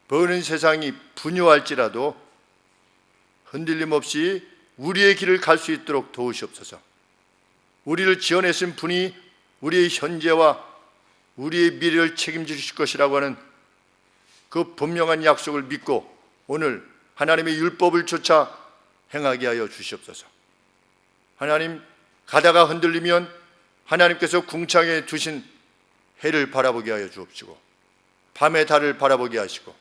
[SPEAKER 1] 보는 세상이 분요할지라도 흔들림 없이 우리의 길을 갈 수 있도록 도우시옵소서. 우리를 지어내신 분이 우리의 현재와 우리의 미래를 책임지실 것이라고 하는 그 분명한 약속을 믿고 오늘 하나님의 율법을 쫓아 행하게 하여 주시옵소서. 하나님, 가다가 흔들리면 하나님께서 궁창에 두신 해를 바라보게 하여 주옵시고, 밤의 달을 바라보게 하시고,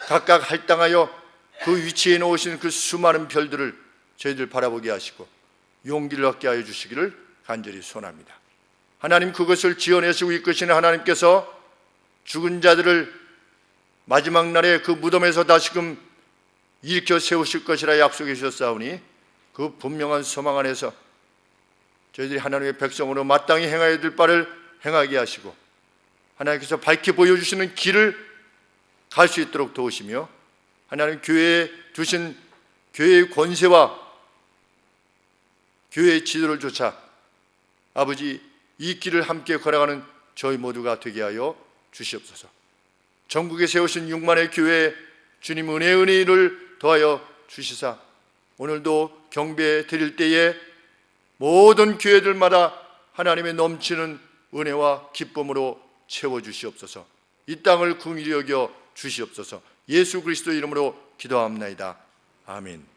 [SPEAKER 1] 각각 할당하여 그 위치에 놓으신 그 수많은 별들을 저희들 바라보게 하시고 용기를 얻게 하여 주시기를 간절히 소원합니다. 하나님, 그것을 지어내시고 이끄시는 하나님께서 죽은 자들을 마지막 날에 그 무덤에서 다시금 일으켜 세우실 것이라 약속해 주셨사오니 그 분명한 소망 안에서 저희들이 하나님의 백성으로 마땅히 행하여야 될 바를 행하게 하시고 하나님께서 밝히 보여주시는 길을 갈 수 있도록 도우시며 하나님, 교회에 두신 교회의 권세와 교회의 지도를 쫓아 아버지, 이 길을 함께 걸어가는 저희 모두가 되게 하여 주시옵소서. 전국에 세우신 6만의 교회에 주님 은혜를 더하여 주시사 오늘도 경배 드릴 때에 모든 교회들마다 하나님의 넘치는 은혜와 기쁨으로 채워주시옵소서. 이 땅을 긍휼히 여겨 주시옵소서. 예수 그리스도 이름으로 기도합나이다. 아멘.